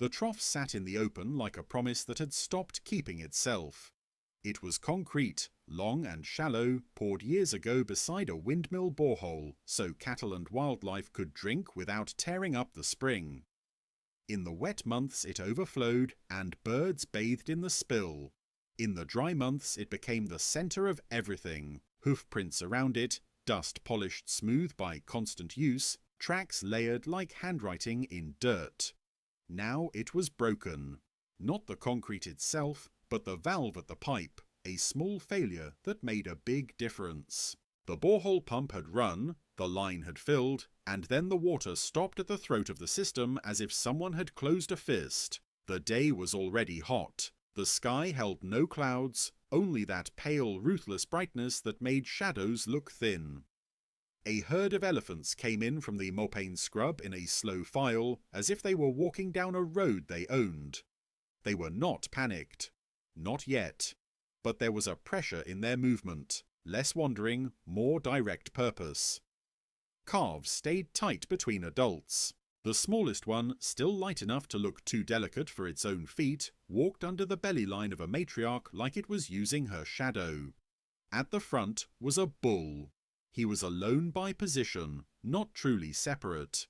The trough sat in the open like a promise that had stopped keeping itself. It was concrete, long and shallow, poured years ago beside a windmill borehole so cattle and wildlife could drink without tearing up the spring. In the wet months it overflowed and birds bathed in the spill. In the dry months it became the centre of everything, hoofprints around it, dust polished smooth by constant use, tracks layered like handwriting in dirt. Now it was broken. Not the concrete itself, but the valve at the pipe, a small failure that made a big difference. The borehole pump had run, the line had filled, and then the water stopped at the throat of the system as if someone had closed a fist. The day was already hot. The sky held no clouds, only that pale, ruthless brightness that made shadows look thin. A herd of elephants came in from the Mopane scrub in a slow file, as if they were walking down a road they owned. They were not panicked. Not yet. But there was a pressure in their movement, less wandering, more direct purpose. Calves stayed tight between adults. The smallest one, still light enough to look too delicate for its own feet, walked under the belly line of a matriarch like it was using her shadow. At the front was a bull. He was alone by position, not truly separate.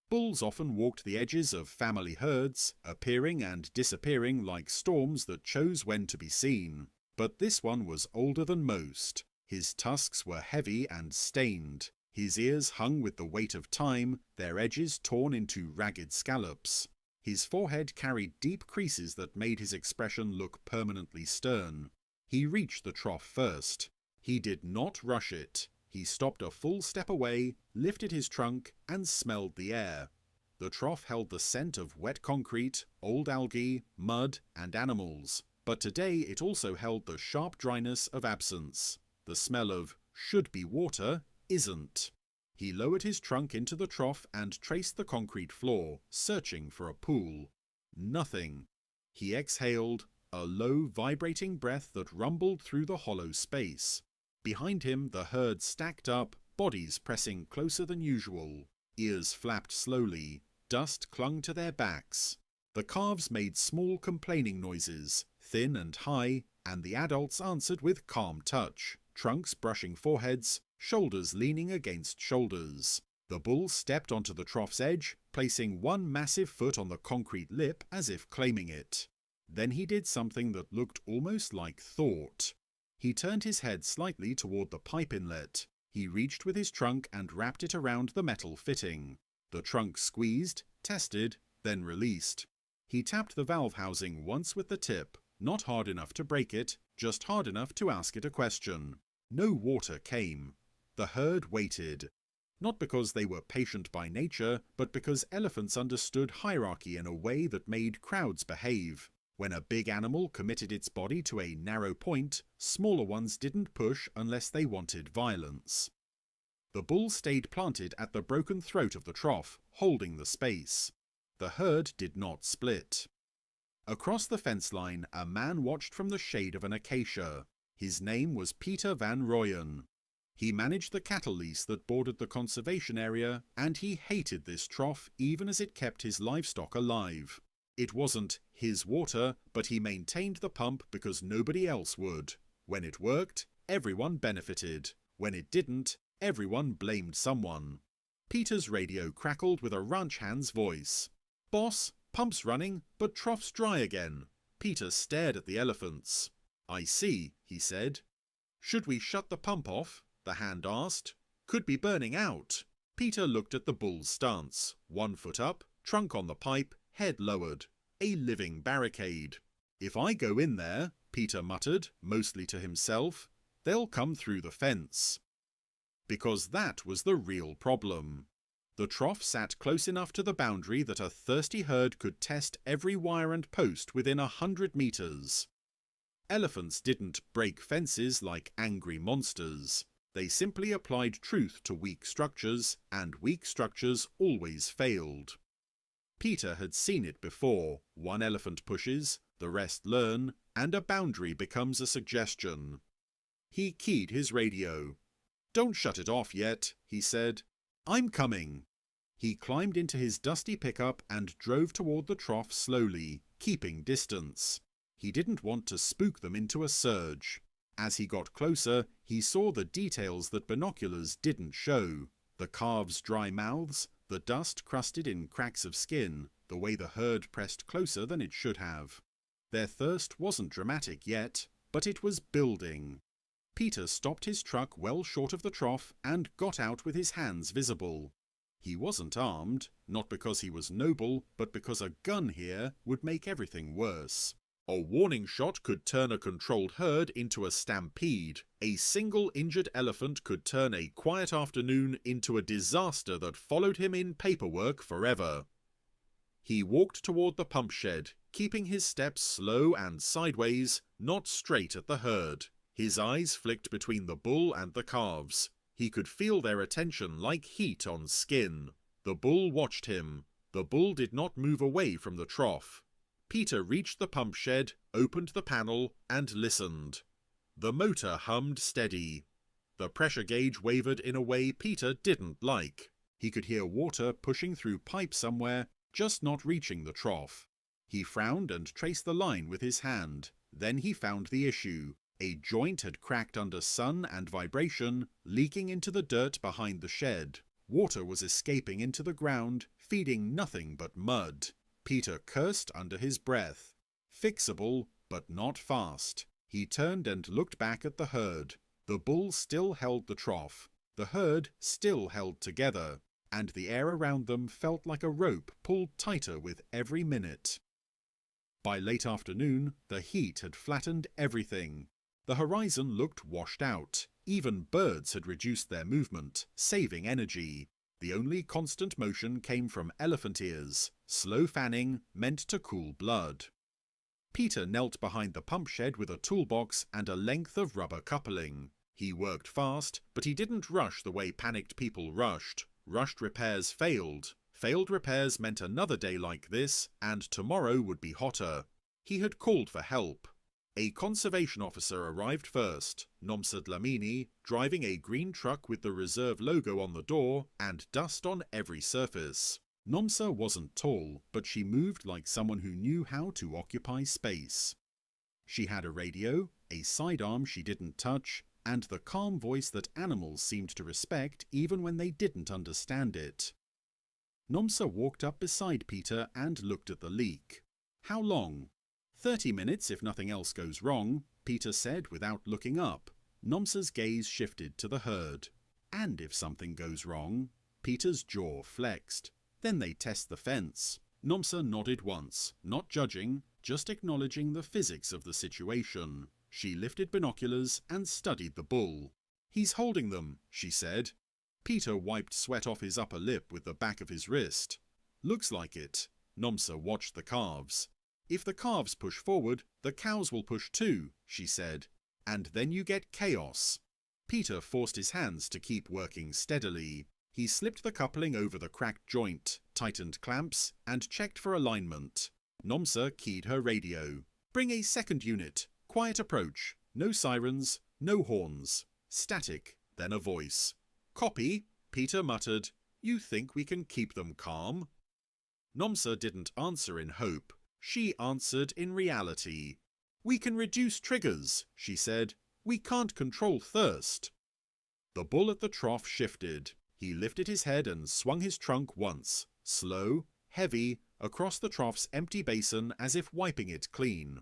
Bulls often walked the edges of family herds, appearing and disappearing like storms that chose when to be seen. But this one was older than most. His tusks were heavy and stained. His ears hung with the weight of time, their edges torn into ragged scallops. His forehead carried deep creases that made his expression look permanently stern. He reached the trough first. He did not rush it. He stopped a full step away, lifted his trunk, and smelled the air. The trough held the scent of wet concrete, old algae, mud, and animals. But today it also held the sharp dryness of absence. The smell of should-be water isn't. He lowered his trunk into the trough and traced the concrete floor, searching for a pool. Nothing. He exhaled, a low, vibrating breath that rumbled through the hollow space. Behind him the herd stacked up, bodies pressing closer than usual. Ears flapped slowly. Dust clung to their backs. The calves made small complaining noises, thin and high, and the adults answered with calm touch, trunks brushing foreheads, shoulders leaning against shoulders. The bull stepped onto the trough's edge, placing one massive foot on the concrete lip as if claiming it. Then he did something that looked almost like thought. He turned his head slightly toward the pipe inlet. He reached with his trunk and wrapped it around the metal fitting. The trunk squeezed, tested, then released. He tapped the valve housing once with the tip, not hard enough to break it, just hard enough to ask it a question. No water came. The herd waited. Not because they were patient by nature, but because elephants understood hierarchy in a way that made crowds behave. When a big animal committed its body to a narrow point, smaller ones didn't push unless they wanted violence. The bull stayed planted at the broken throat of the trough, holding the space. The herd did not split. Across the fence line, a man watched from the shade of an acacia. His name was Peter Van Rooyen. He managed the cattle lease that bordered the conservation area, and he hated this trough even as it kept his livestock alive. It wasn't his water, but he maintained the pump because nobody else would. When it worked, everyone benefited. When it didn't, everyone blamed someone. Peter's radio crackled with a ranch hand's voice. "Boss, pump's running, but trough's dry again." Peter stared at the elephants. "I see," he said. "Should we shut the pump off?" the hand asked. "Could be burning out." Peter looked at the bull's stance. 1 foot up, trunk on the pipe, head lowered. A living barricade. "If I go in there," Peter muttered, mostly to himself, "they'll come through the fence." Because that was the real problem. The trough sat close enough to the boundary that a thirsty herd could test every wire and post within 100 meters. Elephants didn't break fences like angry monsters. They simply applied truth to weak structures, and weak structures always failed. Peter had seen it before. One elephant pushes, the rest learn, and a boundary becomes a suggestion. He keyed his radio. "Don't shut it off yet," he said. "I'm coming." He climbed into his dusty pickup and drove toward the trough slowly, keeping distance. He didn't want to spook them into a surge. As he got closer, he saw the details that binoculars didn't show. The calves' dry mouths, the dust crusted in cracks of skin, the way the herd pressed closer than it should have. Their thirst wasn't dramatic yet, but it was building. Peter stopped his truck well short of the trough and got out with his hands visible. He wasn't armed, not because he was noble, but because a gun here would make everything worse. A warning shot could turn a controlled herd into a stampede. A single injured elephant could turn a quiet afternoon into a disaster that followed him in paperwork forever. He walked toward the pump shed, keeping his steps slow and sideways, not straight at the herd. His eyes flicked between the bull and the calves. He could feel their attention like heat on skin. The bull watched him. The bull did not move away from the trough. Peter reached the pump shed, opened the panel, and listened. The motor hummed steady. The pressure gauge wavered in a way Peter didn't like. He could hear water pushing through pipe somewhere, just not reaching the trough. He frowned and traced the line with his hand. Then he found the issue. A joint had cracked under sun and vibration, leaking into the dirt behind the shed. Water was escaping into the ground, feeding nothing but mud. Peter cursed under his breath. Fixable, but not fast. He turned and looked back at the herd. The bull still held the trough. The herd still held together, and the air around them felt like a rope pulled tighter with every minute. By late afternoon, the heat had flattened everything. The horizon looked washed out. Even birds had reduced their movement, saving energy. The only constant motion came from elephant ears, slow fanning meant to cool blood. Peter knelt behind the pump shed with a toolbox and a length of rubber coupling. He worked fast, but he didn't rush the way panicked people rushed. Rushed repairs failed. Failed repairs meant another day like this, and tomorrow would be hotter. He had called for help. A conservation officer arrived first, Nomsa Dlamini, driving a green truck with the reserve logo on the door and dust on every surface. Nomsa wasn't tall, but she moved like someone who knew how to occupy space. She had a radio, a sidearm she didn't touch, and the calm voice that animals seemed to respect even when they didn't understand it. Nomsa walked up beside Peter and looked at the leak. How long? 30 minutes if nothing else goes wrong, Peter said without looking up. Nomsa's gaze shifted to the herd. And if something goes wrong? Peter's jaw flexed. Then they test the fence. Nomsa nodded once, not judging, just acknowledging the physics of the situation. She lifted binoculars and studied the bull. He's holding them, she said. Peter wiped sweat off his upper lip with the back of his wrist. Looks like it. Nomsa watched the calves. If the calves push forward, the cows will push too, she said. And then you get chaos. Peter forced his hands to keep working steadily. He slipped the coupling over the cracked joint, tightened clamps, and checked for alignment. Nomsa keyed her radio. Bring a second unit. Quiet approach. No sirens, no horns. Static, then a voice. Copy, Peter muttered. You think we can keep them calm? Nomsa didn't answer in hope. She answered in reality. We can reduce triggers, she said. We can't control thirst. The bull at the trough shifted. He lifted his head and swung his trunk once, slow, heavy, across the trough's empty basin as if wiping it clean.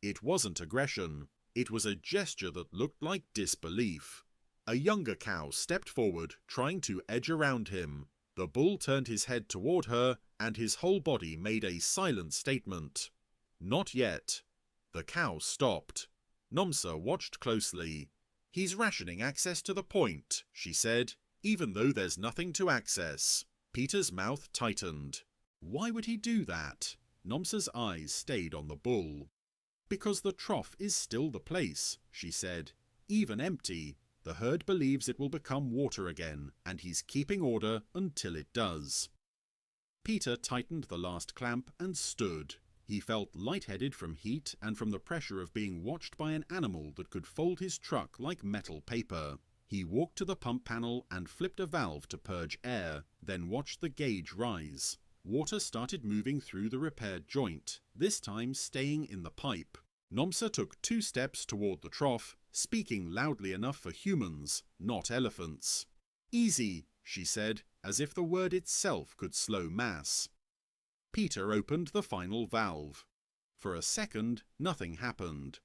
It wasn't aggression. It was a gesture that looked like disbelief. A younger cow stepped forward, trying to edge around him. The bull turned his head toward her, and his whole body made a silent statement. Not yet. The cow stopped. Nomsa watched closely. He's rationing access to the point, she said, even though there's nothing to access. Peter's mouth tightened. Why would he do that? Nomsa's eyes stayed on the bull. Because the trough is still the place, she said. Even empty, the herd believes it will become water again, and he's keeping order until it does. Peter tightened the last clamp and stood. He felt lightheaded from heat and from the pressure of being watched by an animal that could fold his truck like metal paper. He walked to the pump panel and flipped a valve to purge air, then watched the gauge rise. Water started moving through the repaired joint, this time staying in the pipe. Nomsa took 2 steps toward the trough, speaking loudly enough for humans, not elephants. "Easy," she said, as if the word itself could slow mass. Peter opened the final valve. For a second, nothing happened.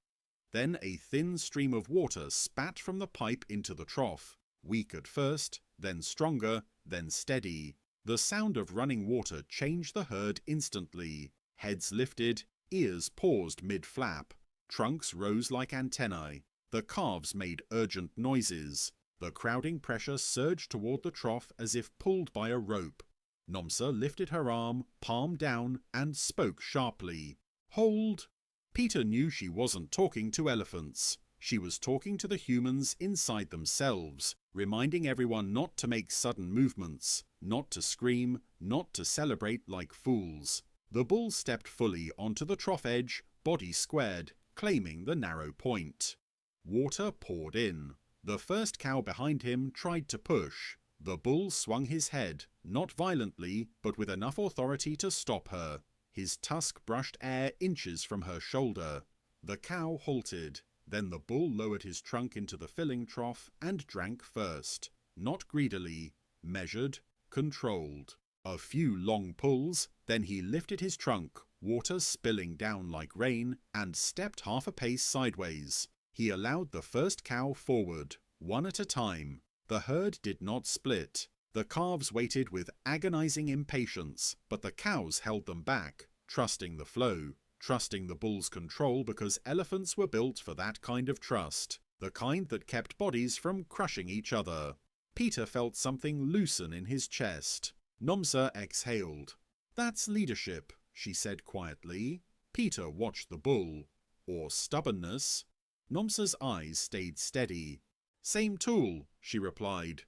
Then a thin stream of water spat from the pipe into the trough, weak at first, then stronger, then steady. The sound of running water changed the herd instantly. Heads lifted, ears paused mid-flap. Trunks rose like antennae. The calves made urgent noises. The crowding pressure surged toward the trough as if pulled by a rope. Nomsa lifted her arm, palm down, and spoke sharply. "Hold!" Peter knew she wasn't talking to elephants. She was talking to the humans inside themselves, reminding everyone not to make sudden movements, not to scream, not to celebrate like fools. The bull stepped fully onto the trough edge, body squared, claiming the narrow point. Water poured in. The first cow behind him tried to push. The bull swung his head, not violently, but with enough authority to stop her. His tusk brushed air inches from her shoulder. The cow halted. Then the bull lowered his trunk into the filling trough and drank first. Not greedily, measured, controlled. A few long pulls, then he lifted his trunk, water spilling down like rain, and stepped half a pace sideways. He allowed the first cow forward, one at a time. The herd did not split. The calves waited with agonizing impatience, but the cows held them back, trusting the flow, trusting the bull's control because elephants were built for that kind of trust, the kind that kept bodies from crushing each other. Peter felt something loosen in his chest. Nomsa exhaled. "That's leadership," she said quietly. Peter watched the bull. Or stubbornness. Nomsa's eyes stayed steady. "Same tool," she replied.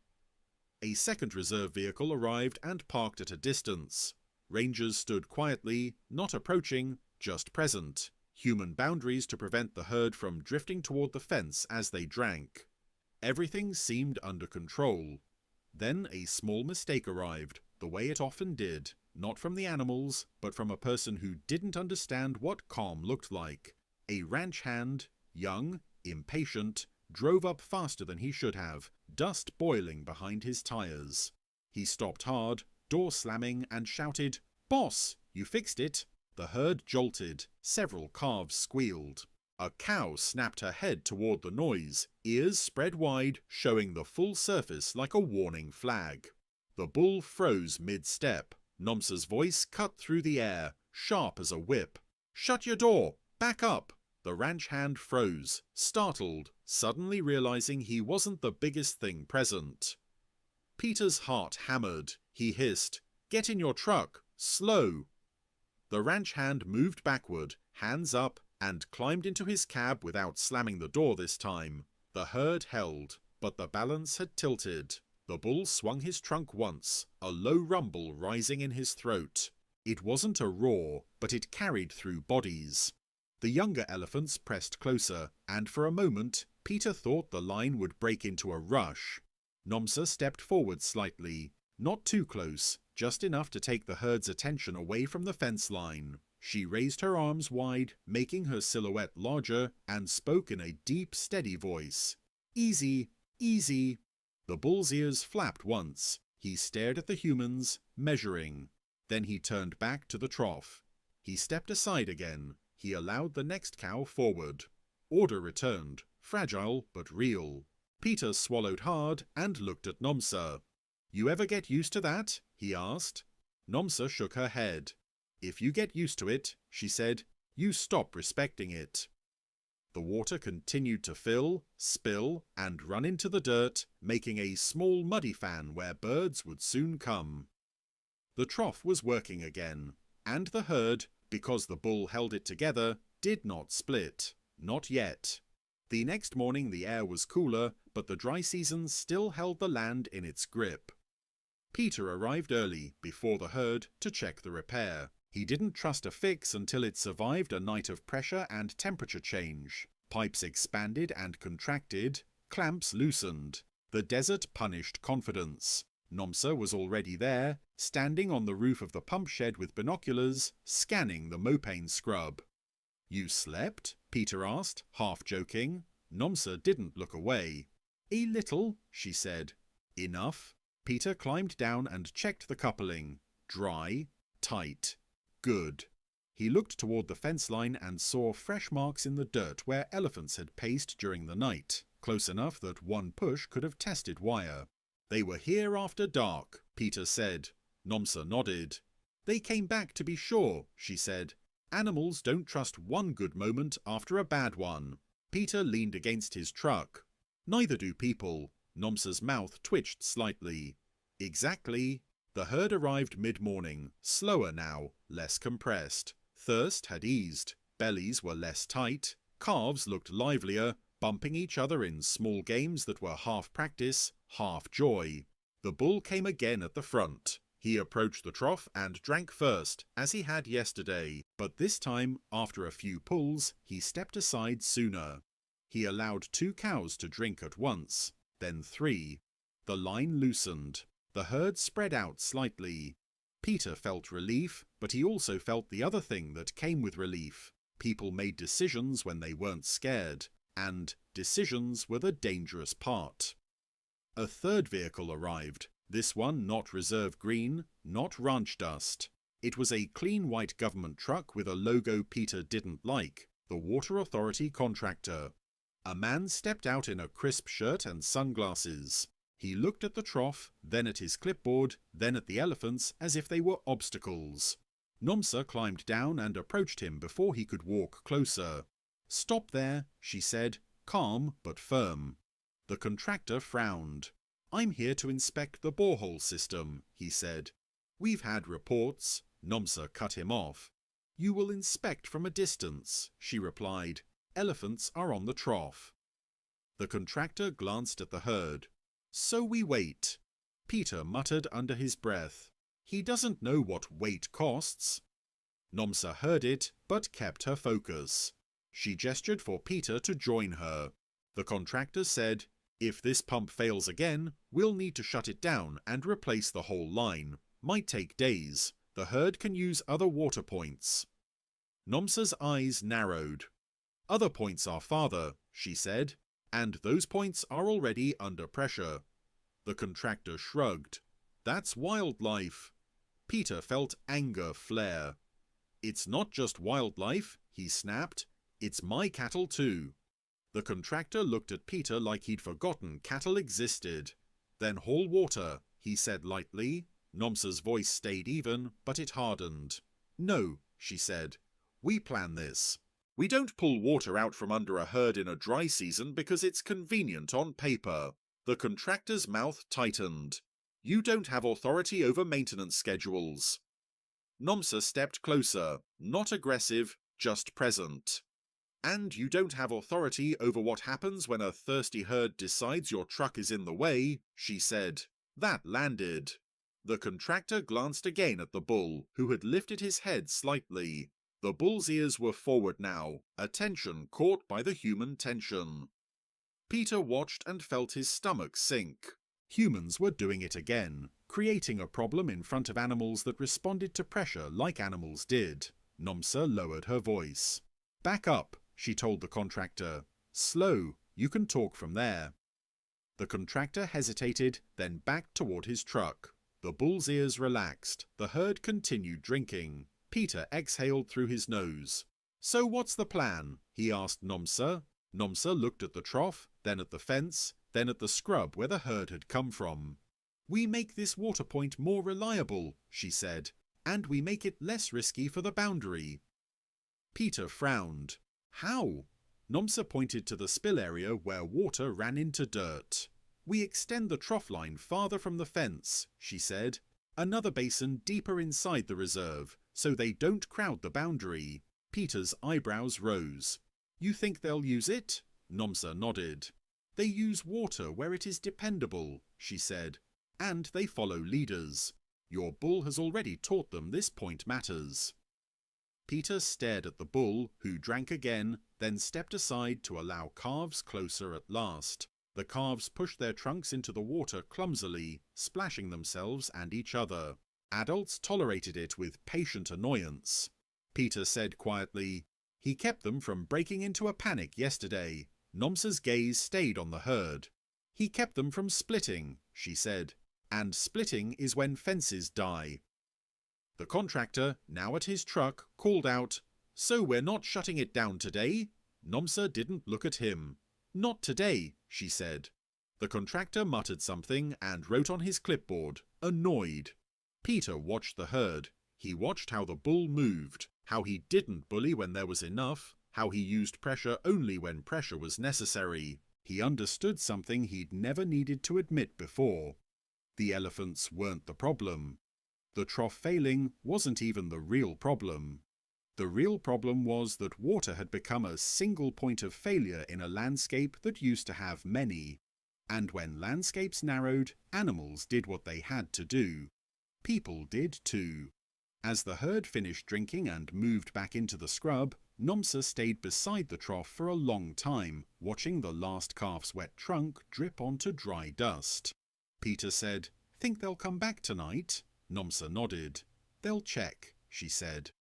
A second reserve vehicle arrived and parked at a distance. Rangers stood quietly, not approaching, just present. Human boundaries to prevent the herd from drifting toward the fence as they drank. Everything seemed under control. Then a small mistake arrived, the way it often did, not from the animals, but from a person who didn't understand what calm looked like. A ranch hand, young, impatient, drove up faster than he should have, dust boiling behind his tires. He stopped hard, door slamming, and shouted, "Boss, you fixed it!" The herd jolted. Several calves squealed. A cow snapped her head toward the noise, ears spread wide, showing the full surface like a warning flag. The bull froze mid-step. Nomsa's voice cut through the air, sharp as a whip. "Shut your door! Back up!" The ranch hand froze, startled, suddenly realizing he wasn't the biggest thing present. Peter's heart hammered. He hissed, "Get in your truck! Slow!" The ranch hand moved backward, hands up, and climbed into his cab without slamming the door this time. The herd held, but the balance had tilted. The bull swung his trunk once, a low rumble rising in his throat. It wasn't a roar, but it carried through bodies. The younger elephants pressed closer, and for a moment, Peter thought the line would break into a rush. Nomsa stepped forward slightly, not too close, just enough to take the herd's attention away from the fence line. She raised her arms wide, making her silhouette larger, and spoke in a deep, steady voice. "Easy, easy." The bull's ears flapped once. He stared at the humans, measuring. Then he turned back to the trough. He stepped aside again. He allowed the next cow forward. Order returned, fragile but real. Peter swallowed hard and looked at Nomsa. "You ever get used to that?" he asked. Nomsa shook her head. "If you get used to it," she said, "you stop respecting it." The water continued to fill, spill, and run into the dirt, making a small muddy fan where birds would soon come. The trough was working again, and the herd, because the bull held it together, did not split. Not yet. The next morning the air was cooler, but the dry season still held the land in its grip. Peter arrived early, before the herd, to check the repair. He didn't trust a fix until it survived a night of pressure and temperature change. Pipes expanded and contracted, clamps loosened. The desert punished confidence. Nomsa was already there, standing on the roof of the pump shed with binoculars, scanning the mopane scrub. "You slept?" Peter asked, half joking. Nomsa didn't look away. "A little," she said. "Enough?" Peter climbed down and checked the coupling. Dry, tight. Good. He looked toward the fence line and saw fresh marks in the dirt where elephants had paced during the night, close enough that one push could have tested wire. "They were here after dark," Peter said. Nomsa nodded. "They came back to be sure," she said. "Animals don't trust one good moment after a bad one." Peter leaned against his truck. "Neither do people." Nomsa's mouth twitched slightly. "Exactly." The herd arrived mid-morning, slower now, less compressed. Thirst had eased, bellies were less tight, calves looked livelier, bumping each other in small games that were half practice, half joy. The bull came again at the front. He approached the trough and drank first, as he had yesterday, but this time, after a few pulls, he stepped aside sooner. He allowed 2 cows to drink at once, then 3. The line loosened. The herd spread out slightly. Peter felt relief, but he also felt the other thing that came with relief. People made decisions when they weren't scared, and decisions were the dangerous part. A third vehicle arrived, this one not reserve green, not ranch dust. It was a clean white government truck with a logo Peter didn't like, the Water Authority contractor. A man stepped out in a crisp shirt and sunglasses. He looked at the trough, then at his clipboard, then at the elephants as if they were obstacles. Nomsa climbed down and approached him before he could walk closer. "Stop there," she said, calm but firm. The contractor frowned. "I'm here to inspect the borehole system," he said. "We've had reports." Nomsa cut him off. "You will inspect from a distance," she replied. "Elephants are on the trough." The contractor glanced at the herd. "So we wait." Peter muttered under his breath. "He doesn't know what wait costs." Nomsa heard it, but kept her focus. She gestured for Peter to join her. The contractor said, "If this pump fails again, we'll need to shut it down and replace the whole line. Might take days. The herd can use other water points." Nomsa's eyes narrowed. "Other points are farther," she said, "and those points are already under pressure." The contractor shrugged. "That's wildlife." Peter felt anger flare. "It's not just wildlife," he snapped. "It's my cattle too." The contractor looked at Peter like he'd forgotten cattle existed. "Then haul water," he said lightly. Nomsa's voice stayed even, but it hardened. "No," she said. "We plan this. We don't pull water out from under a herd in a dry season because it's convenient on paper." The contractor's mouth tightened. "You don't have authority over maintenance schedules." Nomsa stepped closer, not aggressive, just present. "And you don't have authority over what happens when a thirsty herd decides your truck is in the way," she said. That landed. The contractor glanced again at the bull, who had lifted his head slightly. The bull's ears were forward now, attention caught by the human tension. Peter watched and felt his stomach sink. Humans were doing it again, creating a problem in front of animals that responded to pressure like animals did. Nomsa lowered her voice. "Back up," she told the contractor. "Slow, you can talk from there." The contractor hesitated, then backed toward his truck. The bull's ears relaxed. The herd continued drinking. Peter exhaled through his nose. "So what's the plan?" he asked Nomsa. Nomsa looked at the trough, then at the fence, then at the scrub where the herd had come from. "We make this water point more reliable," she said, "and we make it less risky for the boundary." Peter frowned. "How?" Nomsa pointed to the spill area where water ran into dirt. "We extend the trough line farther from the fence," she said. "Another basin deeper inside the reserve, so they don't crowd the boundary." Peter's eyebrows rose. "You think they'll use it?" Nomsa nodded. "They use water where it is dependable," she said, "and they follow leaders. Your bull has already taught them this point matters." Peter stared at the bull, who drank again, then stepped aside to allow calves closer at last. The calves pushed their trunks into the water clumsily, splashing themselves and each other. Adults tolerated it with patient annoyance. Peter said quietly, "He kept them from breaking into a panic yesterday." Nomsa's gaze stayed on the herd. "He kept them from splitting," she said. "And splitting is when fences die." The contractor, now at his truck, called out, "So we're not shutting it down today?" Nomsa didn't look at him. "Not today," she said. The contractor muttered something and wrote on his clipboard, "Annoyed." Peter watched the herd. He watched how the bull moved, how he didn't bully when there was enough, how he used pressure only when pressure was necessary. He understood something he'd never needed to admit before. The elephants weren't the problem. The trough failing wasn't even the real problem. The real problem was that water had become a single point of failure in a landscape that used to have many. And when landscapes narrowed, animals did what they had to do. People did too. As the herd finished drinking and moved back into the scrub, Nomsa stayed beside the trough for a long time, watching the last calf's wet trunk drip onto dry dust. Peter said, "Think they'll come back tonight?" Nomsa nodded. "They'll check," she said.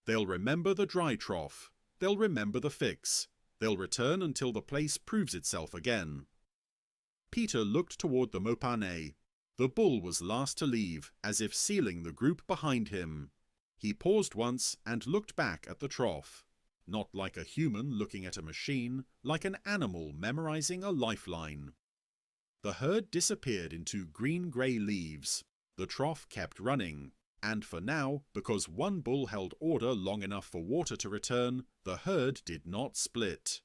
"They'll remember the dry trough. They'll remember the fix. They'll return until the place proves itself again." Peter looked toward the Mopane. The bull was last to leave, as if sealing the group behind him. He paused once and looked back at the trough. Not like a human looking at a machine, like an animal memorizing a lifeline. The herd disappeared into green-grey leaves. The trough kept running. And for now, because one bull held order long enough for water to return, the herd did not split.